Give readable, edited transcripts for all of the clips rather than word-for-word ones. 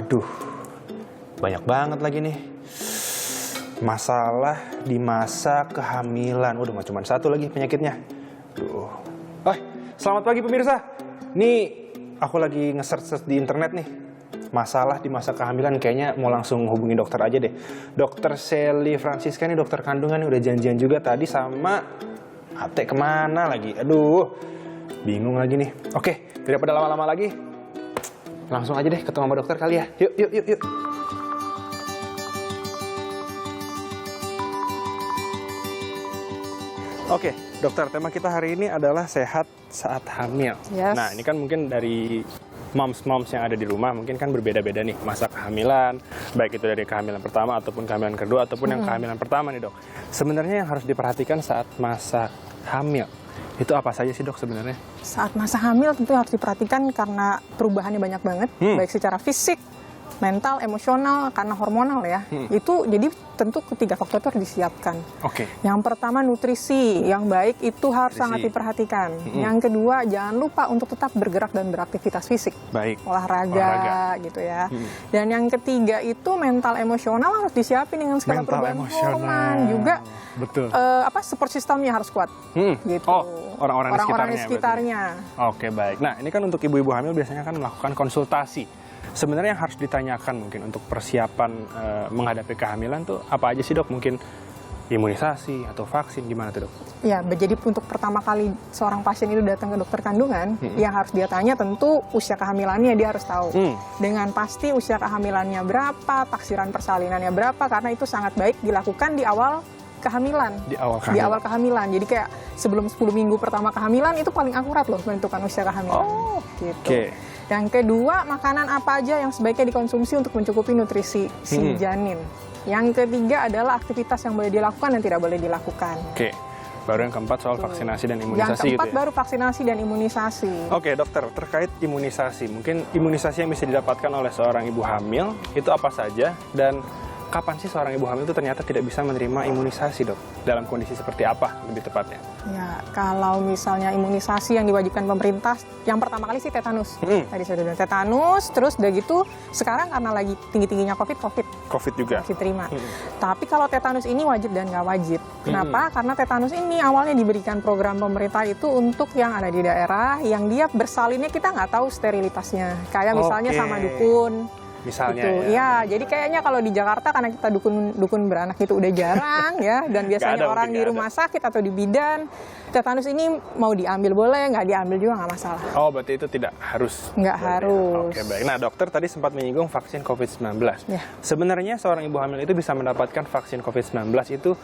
Waduh, banyak banget lagi nih. Masalah di masa kehamilan. Udah nggak cuma satu lagi penyakitnya. Duh. Selamat pagi pemirsa. Nih aku lagi nge-search di internet nih. Masalah di masa kehamilan, kayaknya mau langsung hubungi dokter aja deh. Dokter Sally Francisca nih, dokter kandungan nih, udah janjian juga tadi sama Ate kemana lagi. Aduh, bingung lagi nih. Oke, daripada lama-lama lagi, langsung aja deh ketemu sama dokter kali ya. Yuk. Oke, dokter, tema kita hari ini adalah sehat saat hamil. Yes. Nah, ini kan mungkin dari moms yang ada di rumah mungkin kan berbeda-beda nih masa kehamilan, baik itu dari kehamilan pertama ataupun kehamilan kedua ataupun yang kehamilan pertama nih, Dok. Sebenarnya yang harus diperhatikan saat masa hamil itu apa saja sih, Dok, sebenarnya? Saat masa hamil tentu harus diperhatikan karena perubahannya banyak banget, baik secara fisik, mental, emosional, karena hormonal ya. Itu jadi tentu ketiga faktor itu harus disiapkan. Oke. Yang pertama nutrisi yang baik itu harus sangat diperhatikan. Yang kedua jangan lupa untuk tetap bergerak dan beraktivitas fisik. Baik. Olahraga gitu ya. Dan yang ketiga itu mental emosional harus disiapin dengan segala perubahan hormon juga. Betul. Support sistemnya harus kuat. Gitu. Oh, orang-orang di sekitarnya. Oke, baik. Nah, ini kan untuk ibu-ibu hamil biasanya kan melakukan konsultasi. Sebenarnya yang harus ditanyakan mungkin untuk persiapan menghadapi kehamilan tuh apa aja sih, Dok? Mungkin imunisasi atau vaksin, gimana tuh, Dok? Ya, jadi untuk pertama kali seorang pasien itu datang ke dokter kandungan, yang harus dia tanya tentu usia kehamilannya dia harus tahu. Dengan pasti usia kehamilannya berapa, taksiran persalinannya berapa, karena itu sangat baik dilakukan di awal kehamilan. Di awal kehamilan. Jadi kayak sebelum 10 minggu pertama kehamilan itu paling akurat loh menentukan usia kehamilan. Oh, gitu. Okay. Yang kedua, makanan apa aja yang sebaiknya dikonsumsi untuk mencukupi nutrisi si janin. Yang ketiga adalah aktivitas yang boleh dilakukan dan tidak boleh dilakukan. Oke. Baru yang keempat soal vaksinasi dan imunisasi. Yang keempat baru vaksinasi dan imunisasi. Oke, dokter, terkait imunisasi. Mungkin imunisasi yang bisa didapatkan oleh seorang ibu hamil itu apa saja, dan kapan sih seorang ibu hamil itu ternyata tidak bisa menerima imunisasi, Dok? Dalam kondisi seperti apa lebih tepatnya? Ya, kalau misalnya imunisasi yang diwajibkan pemerintah, yang pertama kali sih tetanus. Tadi saya udah bilang tetanus, terus udah gitu sekarang karena lagi tinggi-tingginya COVID juga masih terima. Tapi kalau tetanus ini wajib dan nggak wajib. Kenapa? Karena tetanus ini awalnya diberikan program pemerintah itu untuk yang ada di daerah, yang dia bersalinnya kita nggak tahu sterilitasnya. Kayak misalnya sama dukun. Misalnya gitu. Ya, jadi kayaknya kalau di Jakarta karena kita dukun beranak itu udah jarang ya, dan biasanya orang di rumah sakit atau di bidan, tetanus ini mau diambil boleh, nggak diambil juga nggak masalah. Oh, berarti itu tidak harus? Nggak harus. Oke, baik. Nah, dokter tadi sempat menyinggung vaksin COVID-19. Ya. Sebenarnya seorang ibu hamil itu bisa mendapatkan vaksin COVID-19 itu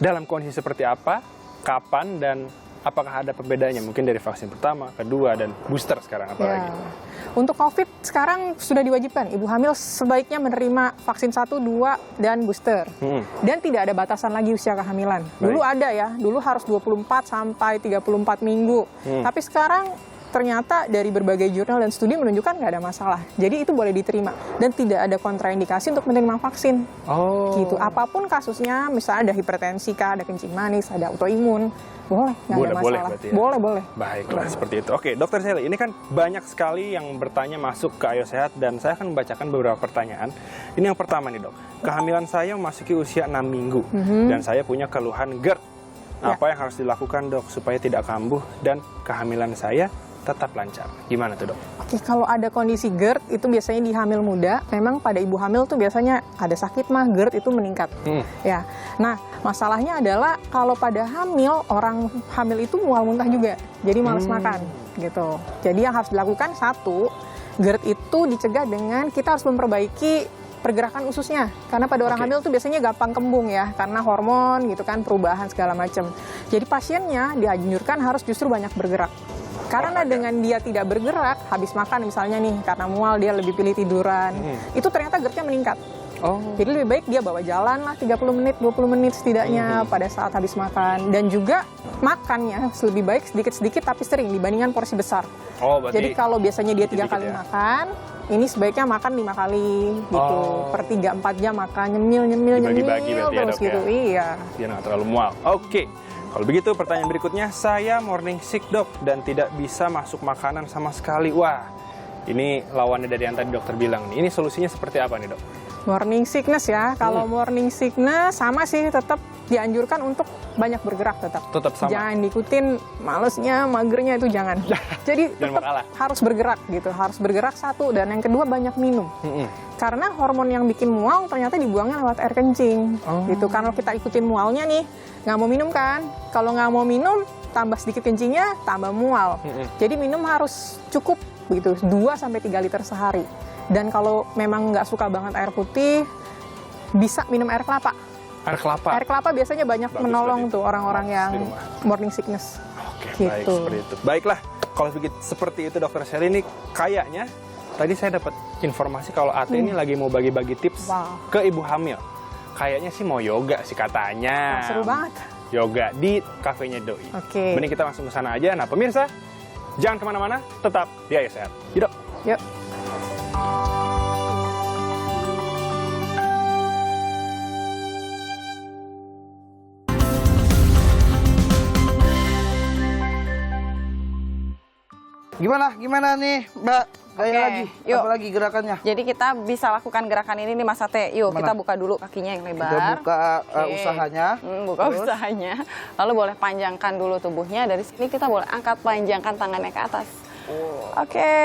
dalam kondisi seperti apa, kapan, dan apakah ada perbedaannya mungkin dari vaksin pertama, kedua, dan booster sekarang apalagi? Ya. Untuk COVID sekarang sudah diwajibkan ibu hamil sebaiknya menerima vaksin 1, 2, dan booster. Dan tidak ada batasan lagi usia kehamilan. Dulu ada ya, dulu harus 24 sampai 34 minggu. Tapi sekarang ternyata dari berbagai jurnal dan studi menunjukkan nggak ada masalah. Jadi itu boleh diterima. Dan tidak ada kontraindikasi untuk menerima vaksin. Gitu. Apapun kasusnya, misalnya ada hipertensi kah, ada kencing manis, ada autoimun, boleh, nggak ada masalah. Ya? Boleh. Baiklah, seperti itu. Oke, Dokter Sally, ini kan banyak sekali yang bertanya masuk ke Ayo Sehat, dan saya akan membacakan beberapa pertanyaan. Ini yang pertama nih, Dok. Kehamilan saya memasuki usia 6 minggu, dan saya punya keluhan GERD. Apa yang harus dilakukan, Dok, supaya tidak kambuh dan kehamilan saya tetap lancar? Gimana tuh, Dok? Oke, kalau ada kondisi GERD itu biasanya di hamil muda. Memang pada ibu hamil tuh biasanya ada sakit mah GERD itu meningkat. Ya. Nah, masalahnya adalah kalau pada hamil, orang hamil itu mual muntah juga. Jadi malas makan gitu. Jadi yang harus dilakukan satu, GERD itu dicegah dengan kita harus memperbaiki pergerakan ususnya. Karena pada orang hamil tuh biasanya gampang kembung ya, karena hormon gitu kan, perubahan segala macam. Jadi pasiennya dianjurkan harus justru banyak bergerak. Karena dengan dia tidak bergerak, habis makan misalnya nih, karena mual dia lebih pilih tiduran, itu ternyata GERD-nya meningkat. Jadi lebih baik dia bawa jalan lah 30 menit, 20 menit setidaknya pada saat habis makan. Dan juga makannya lebih baik sedikit-sedikit tapi sering dibandingkan porsi besar. Jadi kalau biasanya dia 3 kali makan, ini sebaiknya makan 5 kali gitu. Per 3-4 jam makan, nyemil terus gitu. Iya. Biar nggak terlalu mual. Oke. Kalau begitu pertanyaan berikutnya, saya morning sick, Dok, dan tidak bisa masuk makanan sama sekali. Wah, Ini lawannya dari yang tadi dokter bilang nih. Ini solusinya seperti apa nih, Dok? Morning sickness ya. Kalau morning sickness sama sih, tetap dianjurkan untuk banyak bergerak tetap. Tetap sama. Jangan diikutin malesnya, magernya itu jangan. Jadi Jangan tetap kalah. harus bergerak gitu. Harus bergerak satu, dan yang kedua banyak minum. Karena hormon yang bikin mual ternyata dibuangnya lewat air kencing. Gitu. Kalau kita ikutin mualnya nih, nggak mau minum kan? Kalau nggak mau minum, tambah sedikit kencingnya, tambah mual. Jadi minum harus cukup begitu, 2-3 liter sehari. Dan kalau memang nggak suka banget air putih, bisa minum air kelapa. Air kelapa. Air kelapa biasanya banyak Bagus menolong tadi. tuh orang-orang yang Di rumah. morning sickness. Oke, baik Gitu. seperti itu. Baiklah, kalau begitu seperti itu Dokter Shelly, ini kayaknya tadi saya dapat informasi kalau Ate ini lagi mau bagi-bagi tips Wow. ke ibu hamil. Kayaknya sih mau yoga sih katanya. Wah, seru banget. Yoga di kafenya Doi. Oke. Mending kita langsung ke sana aja. Nah, pemirsa, jangan kemana-mana, tetap di Ayo Sehat. Yuk, Dok. Yuk. Gimana nih, Mbak? Gaya Oke, lagi, yuk. apa lagi gerakannya? Jadi kita bisa lakukan gerakan ini nih Mas Ate. Yuk, Mana? kita buka dulu kakinya yang lebar. Kita buka Oke. usahanya. Buka Terus? usahanya. Lalu boleh panjangkan dulu tubuhnya. Dari sini kita boleh angkat, panjangkan tangannya ke atas. Oke.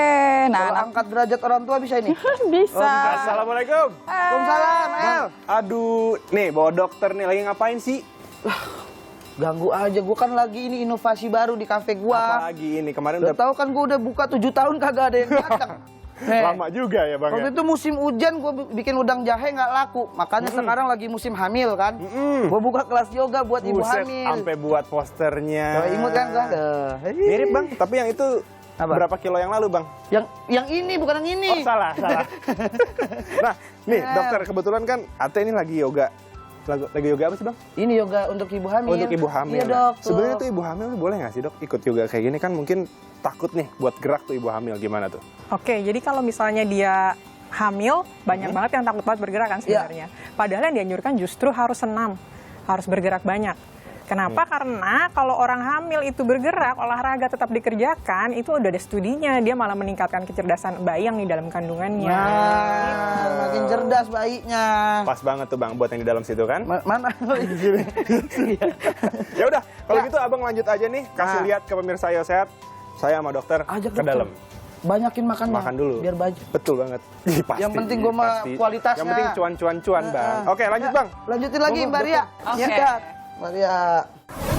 Kalau Nah, angkat derajat orang tua bisa ini. bisa. Assalamualaikum. Waalaikumsalam, El. Aduh, nih bawa dokter nih lagi ngapain sih? Ganggu aja, gue kan lagi ini inovasi baru di kafe gua. Apalagi ini kemarin Udah udah tahu kan gue udah buka 7 tahun kagak ada yang datang. lama juga ya Bang. Waktu Ya? itu musim hujan gue bikin udang jahe nggak laku. Makanya sekarang lagi musim hamil kan. Gue buka kelas yoga buat ibu Buset, hamil. sampai buat posternya. Tuh, imut kan gua? Mirip Bang, tapi yang itu Apa? berapa kilo yang lalu Bang? Yang ini bukan yang ini. Oh salah. Nah, nih Ya. dokter kebetulan kan Ate ini lagi yoga. Lagi yoga apa sih Bang? Ini yoga untuk ibu hamil. Untuk ibu hamil. Iya Nah, dok. sebenarnya tuh ibu hamil tuh boleh nggak sih dok ikut yoga kayak gini kan mungkin takut nih buat gerak tuh ibu hamil gimana tuh? Oke, jadi kalau misalnya dia hamil, banyak banget yang takut banget bergerak kan sebenarnya. Padahal yang dianjurkan justru harus senam, harus bergerak banyak. Kenapa? Karena kalau orang hamil itu bergerak, olahraga tetap dikerjakan, itu udah ada studinya, dia malah meningkatkan kecerdasan bayi yang di dalam kandungannya. Nah, makin cerdas bayinya. Pas banget tuh Bang buat yang di dalam situ kan? Mana? Ya udah, kalau Ya. gitu Abang lanjut aja nih kasih Nah. lihat ke pemirsa Ayo Sehat. Saya sama dokter Ajak ke dokter. dalam. Banyakin makannya. Makan dulu. Biar baju. Betul banget. Ih, pasti. Yang penting gua mah pasti. kualitasnya. Yang penting cuan-cuan Bang. Oke, lanjut Ya, Bang. Lanjutin lagi Ngomong, Mbak Ria. Oke. Ya, Mbak Ria.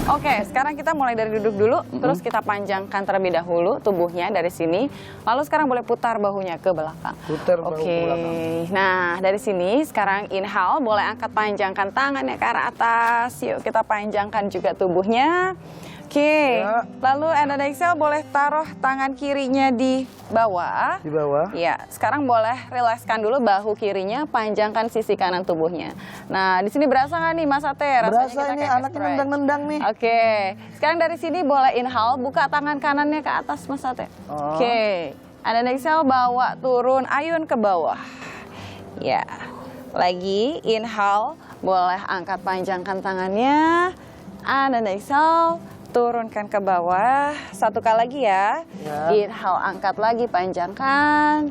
Oke, sekarang kita mulai dari duduk dulu, terus kita panjangkan terlebih dahulu tubuhnya dari sini. Lalu sekarang boleh putar bahunya ke belakang. Putar bahu Oke, ke belakang. nah dari sini sekarang inhale, boleh angkat panjangkan tangannya ke arah atas. Yuk kita panjangkan juga tubuhnya. Oke, Ya. lalu and then exhale boleh taruh tangan kirinya di bawah. Di bawah. Ya, sekarang boleh rilekskan dulu bahu kirinya, panjangkan sisi kanan tubuhnya. Nah, di sini berasa nggak nih Mas Ate? Rasanya Berasa kita ini kayak anaknya stretch. nendang-nendang nih. Oke, sekarang dari sini boleh inhale, buka tangan kanannya ke atas Mas Ate. Oh. Oke, and then exhale, bawa turun, ayun ke bawah. Ya, lagi inhale, boleh angkat panjangkan tangannya, and then exhale, turunkan ke bawah. Satu kali lagi ya. Ya. Inhale, angkat lagi, panjangkan.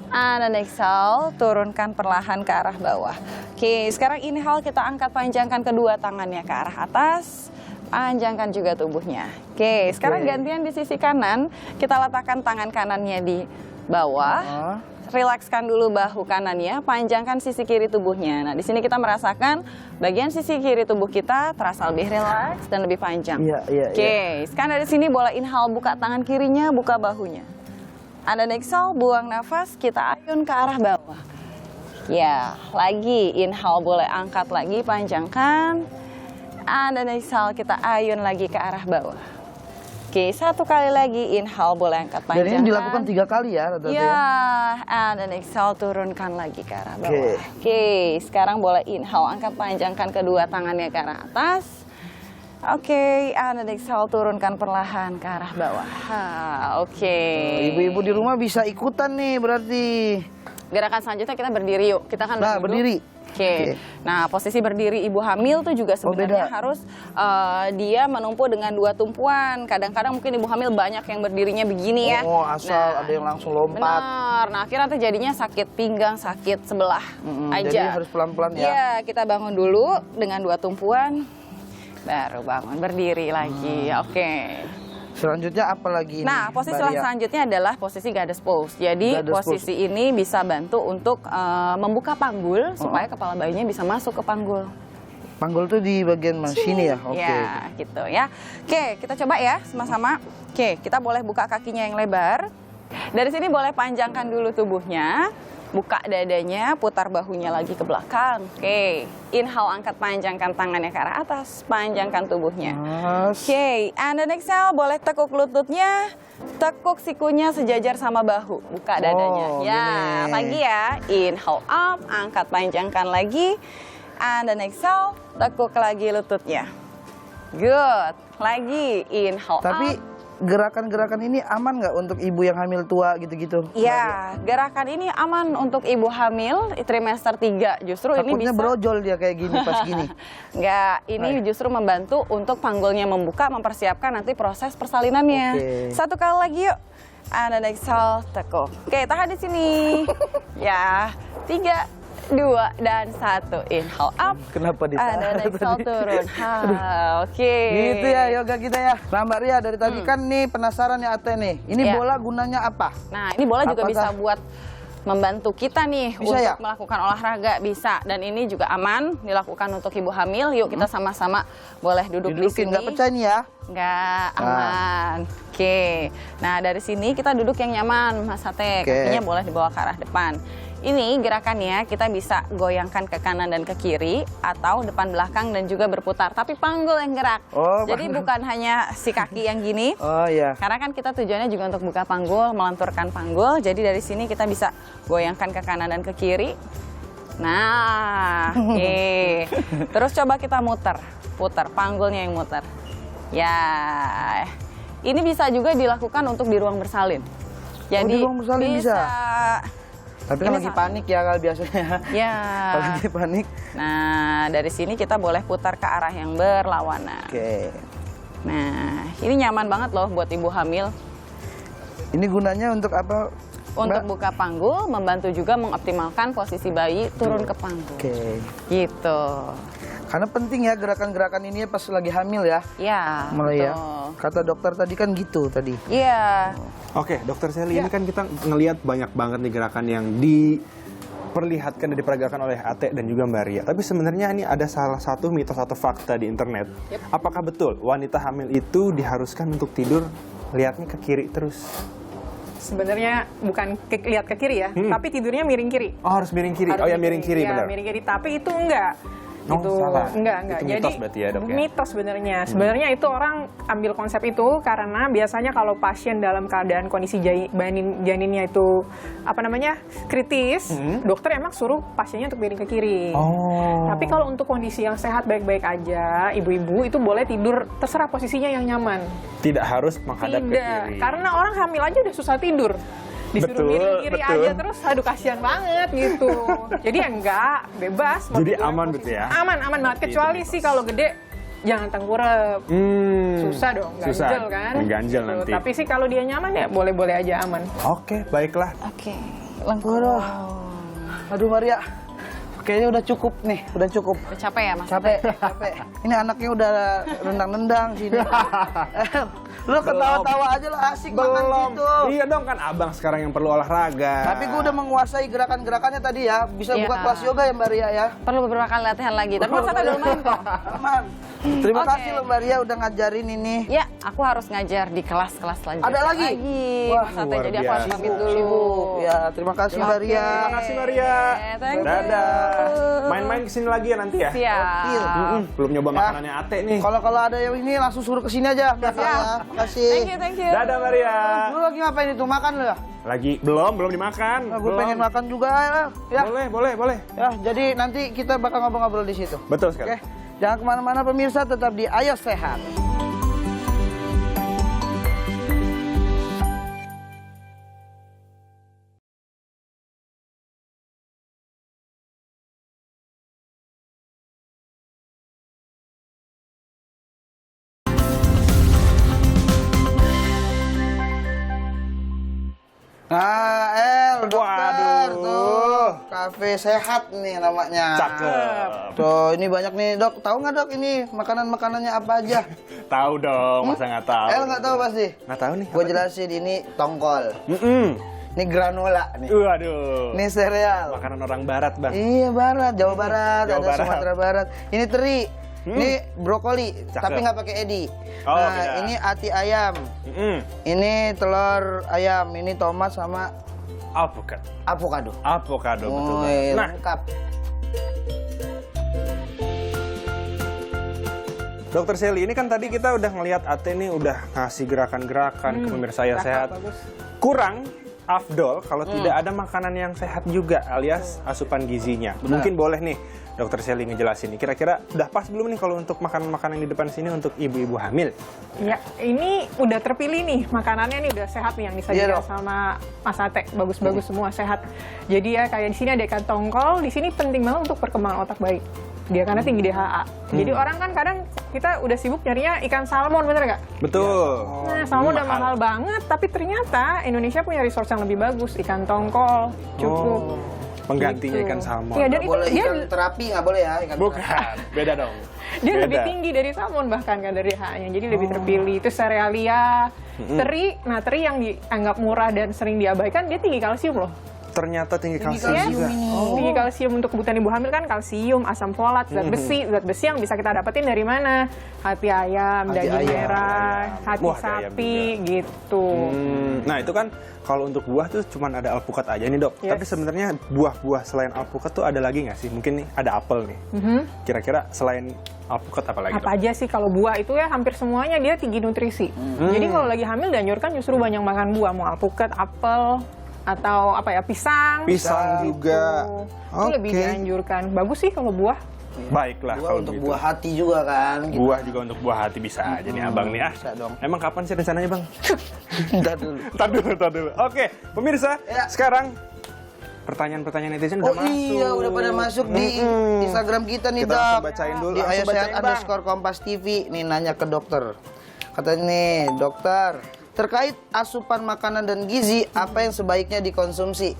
And then exhale, turunkan perlahan ke arah bawah. Oke, sekarang inhale kita angkat panjangkan kedua tangannya ke arah atas. Panjangkan juga tubuhnya. Oke, sekarang gantian di sisi kanan. Kita letakkan tangan kanannya di bawah. Oh. Rilekskan dulu bahu kanannya, panjangkan sisi kiri tubuhnya. Nah, di sini kita merasakan bagian sisi kiri tubuh kita terasa lebih rileks dan lebih panjang. Iya, iya, Oke, sekarang dari sini boleh inhale, buka tangan kirinya, buka bahunya. Anda exhale, buang nafas, kita ayun ke arah bawah. Ya, lagi inhale boleh angkat lagi, panjangkan. Anda exhale, kita ayun lagi ke arah bawah. Oke, satu kali lagi inhale boleh angkat Dan panjangkan. ini dilakukan 3 kali ya, rata-rata ya. Ya, and then exhale, turunkan lagi ke arah bawah. Oke. Oke, sekarang boleh inhale, angkat panjangkan kedua tangannya ke arah atas. Oke, and then exhale, turunkan perlahan ke arah bawah. Oke. Ibu-ibu di rumah bisa ikutan nih berarti. Gerakan selanjutnya kita berdiri yuk. Kita kan Nah, udah duduk. berdiri. Oke. Nah, posisi berdiri ibu hamil tuh juga sebenarnya beda. harus dia menumpu dengan 2 tumpuan. Kadang-kadang mungkin ibu hamil banyak yang berdirinya begini ya. Oh, asal ada yang langsung lompat. Benar. Nah, akhirnya nanti jadinya sakit pinggang, sakit sebelah aja. Jadi harus pelan-pelan ya. Iya, kita bangun dulu dengan 2 tumpuan, baru bangun berdiri lagi. Oke. Selanjutnya apa lagi ini? Nah, posisi Mbak Ria? selanjutnya adalah posisi goddess pose. Jadi Goddess posisi ini bisa bantu untuk membuka panggul supaya kepala bayinya bisa masuk ke panggul. Panggul tuh di bagian mana? Sini ya? Oke. Ya, gitu ya. Oke, kita coba ya sama-sama. Oke, kita boleh buka kakinya yang lebar. Dari sini boleh panjangkan dulu tubuhnya. Buka dadanya, putar bahunya lagi ke belakang. Oke, inhale, angkat panjangkan tangannya ke arah atas, panjangkan tubuhnya. Oke, and then exhale, boleh tekuk lututnya, tekuk sikunya sejajar sama bahu. Buka dadanya. Oh, Ya, gini. lagi ya. Inhale up, angkat panjangkan lagi. And then exhale, tekuk lagi lututnya. Good. Lagi, inhale Tapi up. gerakan-gerakan ini aman nggak untuk ibu yang hamil tua gitu-gitu? Ya, gerakan ini aman untuk ibu hamil trimester 3. Justru ini Takutnya bisa brojol dia kayak gini pas gini. Enggak, ini justru membantu untuk panggulnya membuka, mempersiapkan nanti proses persalinannya. Oke. Satu kali lagi yuk. And then exhale, tekuk. Oke, tahan di sini. Ya, 3, 2, dan 1. Inhale up. Kenapa And ditahan then exhale, tadi? turun. Oke. Gitu ya yoga kita ya. Nah Mbak Ria dari tadi kan nih penasaran ya Ate nih. Ini Iya. bola gunanya apa? Nah, ini bola juga Apakah- bisa buat membantu kita nih Bisa untuk ya? melakukan olahraga, bisa. Dan ini juga aman dilakukan untuk ibu hamil. Yuk kita sama-sama boleh duduk di Didudukin, sini. nggak pecah nih ya? Nggak, aman. Oke. Nah, dari sini kita duduk yang nyaman, Mas Sate. Oke. Kakinya boleh dibawa ke arah depan. Ini gerakannya kita bisa goyangkan ke kanan dan ke kiri atau depan belakang dan juga berputar. Tapi panggul yang gerak. Oh, Jadi panggul. bukan hanya si kaki yang gini. Oh iya. Karena kan kita tujuannya juga untuk buka panggul, melenturkan panggul. Jadi dari sini kita bisa goyangkan ke kanan dan ke kiri. Nah, oke. Terus coba kita muter, putar panggulnya yang muter. Ya, ini bisa juga dilakukan untuk di ruang bersalin. Jadi di ruang bersalin bisa? Tapi kan Ini lagi sa- panik ya kalau biasanya. Ya. Kalau lagi panik. Nah, dari sini kita boleh putar ke arah yang berlawanan. Oke. Nah, ini nyaman banget loh buat ibu hamil. Ini gunanya untuk apa? Untuk Mbak? buka panggul, membantu juga mengoptimalkan posisi bayi turun ke panggul. Oke. Gitu. Karena penting ya gerakan-gerakan ini ya pas lagi hamil ya. Ya, Mulai ya. betul. Kata dokter tadi kan gitu tadi. Iya. Oke, Dokter Sally, ini kan kita ngelihat banyak banget nih gerakan yang diperlihatkan dan diperagakan oleh Ate dan juga Mbak Ria. Tapi sebenarnya ini ada salah satu mitos atau fakta di internet. Apakah betul wanita hamil itu diharuskan untuk tidur lihatnya ke kiri terus? Sebenarnya bukan lihat ke kiri ya, tapi tidurnya miring kiri. Oh, harus miring kiri. Oh ya, miring kiri, ya, benar. miring kiri, tapi itu enggak. Oh, Itu salah. enggak. Itu mitos berarti ya, Dok, ya? Mitos sebenarnya. Sebenarnya itu orang ambil konsep itu karena biasanya kalau pasien dalam keadaan kondisi janinnya itu apa namanya? Kritis, dokter emang suruh pasiennya untuk miring ke kiri. Oh. Tapi kalau untuk kondisi yang sehat baik-baik aja, ibu-ibu itu boleh tidur terserah posisinya yang nyaman. Tidak harus menghadap ke Tidak, kiri. karena orang hamil aja udah susah tidur. Disuruh Betul, miring kiri betul. aja terus, aduh kasihan banget gitu. Jadi ya enggak, bebas. mau Jadi tidur aman posisi- betul ya? Aman banget. Kecuali sih kalau gede, jangan tengkurap. Susah dong, Susah. ganjel kan. Mengganjel Tuh, nanti. Tapi sih kalau dia nyaman ya boleh-boleh aja aman. Oke, baiklah. Oke. Waduh. Aduh Maria. Kayaknya udah cukup nih, udah cukup. Udah capek ya, Mas? Capek, capek. Ini anaknya udah nendang-nendang sini. Lu ketawa-tawa aja lah asik makan Belum. gitu. Iya dong, kan abang sekarang yang perlu olahraga. Tapi gue udah menguasai gerakan-gerakannya tadi ya. Bisa Iya. buka kelas yoga ya Mbak Ria ya. Perlu beberapa kali latihan lagi. Tapi Mas Sate belum main kok. Aman. Terima Oke. kasih loh Mbak Ria udah ngajarin ini. Ya, aku harus ngajar di kelas-kelas selanjutnya. Ada lagi? Wah, Wah, Mas Sate. luar Jadi aku harus biasa. pamit dulu. Sibuk. Ya, terima kasih Mbak Ria. Terima kasih Maria. Thank you. Dadah. Main-main kesini lagi ya nanti ya. Siap. Belum nyoba Ya. makanannya Ate nih. Kalau ada yang ini langsung suruh ke sini aja. Mbak Ria. Makasih. Thank you. Dadah Maria. Lu lagi ngapain itu? Makan lu ya? Lagi belum dimakan. Gue Belum. pengen makan juga ya. Boleh. Ya, jadi nanti kita bakal ngobrol-ngobrol di situ. Betul sekali. Oke. Jangan kemana-mana pemirsa, tetap di Ayo Sehat. Nah, El, dokter, Waduh. tuh. Kafe sehat nih namanya. Cakep. Tuh, ini banyak nih, Dok. Tahu nggak, Dok, ini makanan-makanannya apa aja? Tahu dong, masa nggak tahu? El nggak tahu pasti. Nggak tahu nih. Gue jelasin, ini tongkol. Ini granola nih. Waduh. Ini sereal. Makanan orang barat, Bang. Iya, Barat, Jawa Barat, Jawa ada Barat. Sumatera Barat. Ini teri. Ini brokoli, Cakep. tapi nggak pakai edi. Oh, nah, beda. ini ati ayam. Ini telur ayam, ini tomat sama Alpukat. avocado. Avocado, betul. Bang. Wih, Nah, lengkap. Dokter Sally, ini kan tadi kita udah ngelihat Ate ini udah ngasih gerakan-gerakan ke pemirsa ya sehat. Bagus. Kurang afdol kalau tidak ada makanan yang sehat juga alias asupan gizinya. Mungkin boleh nih Dokter Sally ngejelasin nih. Kira-kira udah pas belum nih kalau untuk makanan-makanan di depan sini untuk ibu-ibu hamil? Ya, ini udah terpilih nih makanannya nih udah sehat nih yang Iya, disajikan Dok. sama Mas Ate, bagus-bagus semua sehat. Jadi ya kayak di sini ada ikan tongkol, di sini penting banget untuk perkembangan otak baik. Dia karena tinggi DHA. Jadi orang kan kadang kita udah sibuk nyarinya ikan salmon, bener nggak? Betul. Nah, salmon udah mahal banget, tapi ternyata Indonesia punya resource yang lebih bagus, ikan tongkol cukup. Penggantinya Gitu. ikan salmon. Iya, dan Nggak itu boleh dia ikan terapi, nggak boleh ya ikan Bukan, terapi. beda dong. dia Beda. lebih tinggi dari salmon bahkan kan dari DHA-nya. Jadi lebih terpilih. Itu serealia, teri. Nah, teri yang dianggap murah dan sering diabaikan, dia tinggi kalsium loh. Ternyata tinggi kalsium Yes. juga. Tinggi kalsium untuk kebutuhan ibu hamil kan kalsium, asam folat, zat besi yang bisa kita dapetin dari mana? Hati ayam, Hati daging ayam, merah, hati Wah, ada ayam sapi gitu. Nah itu kan kalau untuk buah tuh cuman ada alpukat aja nih dok. Yes. Tapi sebenarnya buah-buah selain alpukat tuh ada lagi nggak sih? Mungkin nih ada apel nih. Kira-kira selain alpukat apa lagi Apa dok? aja sih kalau buah itu ya hampir semuanya dia tinggi nutrisi. Jadi kalau lagi hamil dianjurkan justru banyak makan buah, mau alpukat, apel, atau apa ya pisang. Pisang juga. Itu lebih Oke. dianjurkan. Bagus sih kalau buah. Baiklah Buah kalau untuk begitu. buah hati juga kan. Gitu. Buah juga untuk buah hati bisa aja nih abang nih ah. Bisa dong. Emang kapan sih rencananya bang? Ntar dulu. Tar dulu. Oke, pemirsa, Ya. sekarang pertanyaan-pertanyaan netizen udah Oh masuk. iya, udah pada masuk di Instagram kita nih, Kita Dok. langsung bacain dulu, Di langsung Ayo bacain, Sehat Bang. underscore Kompas TV. Nih nanya ke dokter. Katanya nih, dokter, terkait asupan makanan dan gizi, apa yang sebaiknya dikonsumsi?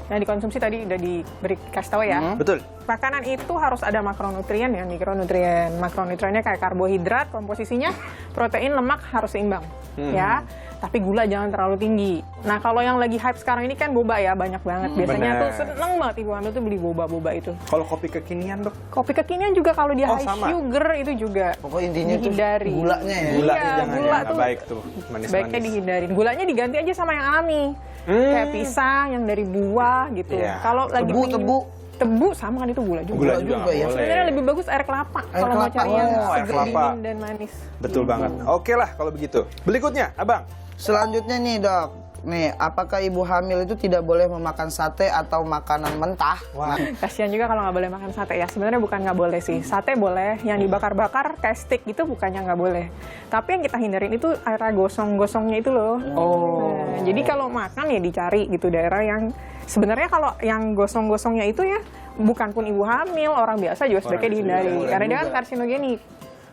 Nah, dikonsumsi tadi udah diberi kasih tahu ya. Betul. Makanan itu harus ada makronutrien ya, mikronutrien. Makronutriennya kayak karbohidrat, komposisinya protein, lemak harus seimbang, ya. Tapi gula jangan terlalu tinggi. Nah, kalau yang lagi hype sekarang ini kan boba ya, banyak banget. Biasanya Bener. tuh seneng banget ibu hamil tuh beli boba-boba itu. Kalau kopi kekinian dok? Kopi kekinian juga kalau dia Oh, high sama. sugar itu juga Pokoknya intinya tuh dihindari. gulanya ya. Gulanya Iya, jangan gula ya, nggak tuh baik tuh, sebaiknya manis-manis. dihindarin. Gulanya diganti aja sama yang alami. Kayak pisang yang dari buah gitu. Iya. Kalau lagi Tebu, pengen- tebu. Tebu sama kan itu gula juga. Gula juga juga nggak ya. boleh. Sebenarnya lebih bagus air kelapa Air kalau mau kelapa. cari yang Oh, air seger, kelapa. dingin dan manis. Betul banget. Oke lah kalau begitu. Berikutnya, abang. Selanjutnya nih, Dok. Nih, apakah ibu hamil itu tidak boleh memakan sate atau makanan mentah? Wah. Kasihan juga kalau nggak boleh makan sate ya. Sebenarnya bukan nggak boleh sih. Sate boleh, yang dibakar-bakar kayak steak gitu bukannya nggak boleh. Tapi yang kita hindarin itu area gosong-gosongnya itu loh. Oh. Nah, jadi kalau makan ya dicari gitu daerah yang sebenarnya kalau yang gosong-gosongnya itu ya bukan pun ibu hamil, orang biasa juga sebaiknya dihindari boleh karena dia kan juga. karsinogenik.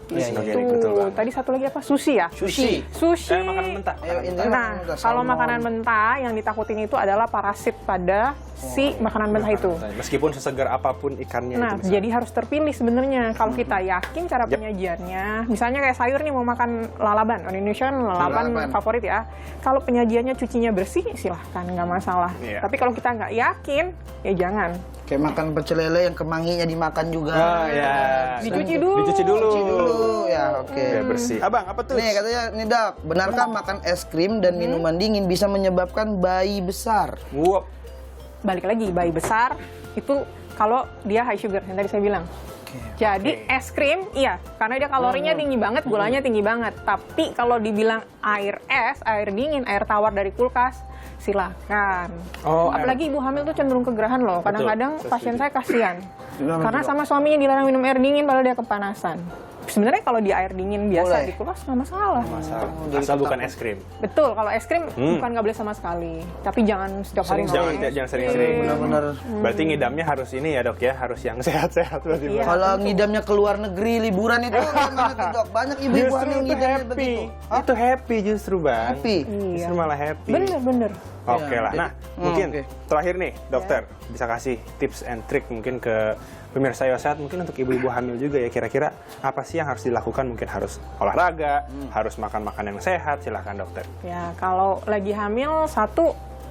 Karsiogenik, Itu. betul banget. Tadi satu lagi apa? Sushi ya? Sushi. Sushi. Makanan mentah. Ayo, intinya Nah, makanan mentah, kalau salmon. makanan mentah yang ditakutin itu adalah parasit pada si makanan mentah itu. Meskipun sesegar apapun ikannya Nah, itu. jadi harus terpilih sebenarnya. Kalau kita yakin cara penyajiannya, misalnya kayak sayur nih mau makan lalaban, orang Indonesia kan lalaban Lalaban. favorit ya. Kalau penyajiannya cucinya bersih, silahkan nggak masalah. Iya. Tapi kalau kita nggak yakin, ya jangan. Kayak makan pecel lele yang kemanginya dimakan juga. Oh ya. Dicuci dulu. Dicuci dulu. Cuci dulu. Ya, oke. Biar bersih. Abang, apa tuh? Nih katanya, nih Dok, benarkah makan es krim dan minuman dingin bisa menyebabkan bayi besar? Wup. Balik lagi, bayi besar itu kalau dia high sugar yang tadi saya bilang. Jadi es krim, iya, karena dia kalorinya tinggi banget, gulanya tinggi banget. Tapi kalau dibilang air es, air dingin, air tawar dari kulkas, silakan. Oh, Apalagi ibu hamil tuh cenderung kegerahan loh. Kadang-kadang Betul, saya pasien setuju. saya kasihan. Karena sama suaminya dilarang minum air dingin padahal dia kepanasan. Sebenarnya kalau di air dingin biasa Boleh. di kulkas nggak masalah. Asal bukan es krim. Betul, kalau es krim bukan nggak boleh sama sekali. Tapi jangan setiap hari Jangan nggak jangan sering-sering. Benar-benar. Berarti ngidamnya harus ini ya dok ya, harus yang sehat-sehat berarti. Iya. Bang. Kalau ngidamnya ke luar negeri liburan itu gimana tuh, Dok? Banyak ibu-ibu Justru hamil itu ngidamnya happy. begitu. Hah? Itu happy justru bang. Happy. Justru malah happy. Bener-bener. Oke lah. Nah, mungkin oke. terakhir nih, dokter bisa kasih tips and trick mungkin ke pemirsa Ayo Sehat, mungkin untuk ibu-ibu hamil juga ya. Kira-kira apa sih yang harus dilakukan? Mungkin harus olahraga, harus makan makanan yang sehat. Silahkan dokter. Ya, kalau lagi hamil,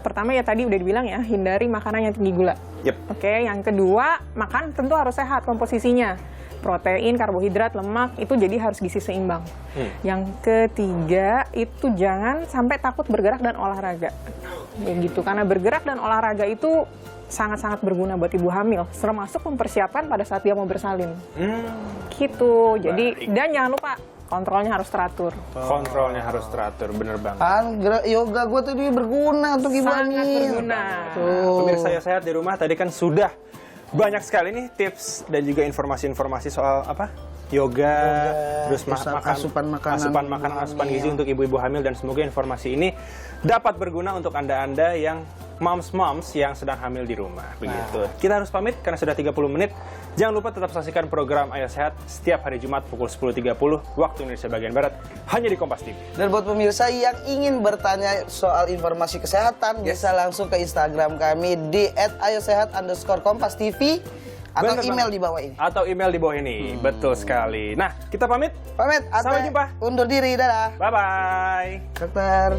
pertama ya tadi udah dibilang ya, hindari makanan yang tinggi gula. Yep. Oke, yang kedua, makan tentu harus sehat komposisinya. Protein, karbohidrat, lemak, itu jadi harus gizi seimbang. Yang ketiga, itu jangan sampai takut bergerak dan olahraga. Ya gitu, karena bergerak dan olahraga itu sangat-sangat berguna buat ibu hamil, termasuk mempersiapkan pada saat dia mau bersalin. Gitu, jadi, dan jangan lupa, kontrolnya harus teratur. Kontrolnya harus teratur, bener banget. Kan yoga gue tadi berguna untuk ibu Sangat hamil. berguna. Pemirsa Ayo Sehat di rumah tadi kan sudah banyak sekali nih tips dan juga informasi-informasi soal apa? Yoga, terus asupan makanan, asupan gizi untuk ibu-ibu hamil, dan semoga informasi ini dapat berguna untuk Anda-Anda yang moms yang sedang hamil di rumah. Begitu. Kita harus pamit karena sudah 30 menit. Jangan lupa tetap saksikan program Ayo Sehat setiap hari Jumat pukul 10.30 waktu Indonesia bagian Barat hanya di Kompas TV. Dan buat pemirsa yang ingin bertanya soal informasi kesehatan, bisa langsung ke Instagram kami di @ayosehat_kompastv atau Bener email banget. di bawah ini. Atau email di bawah ini. Betul sekali. Nah, kita pamit. Pamit, Sampai jumpa. Undur diri, dadah. Bye-bye. Dokter.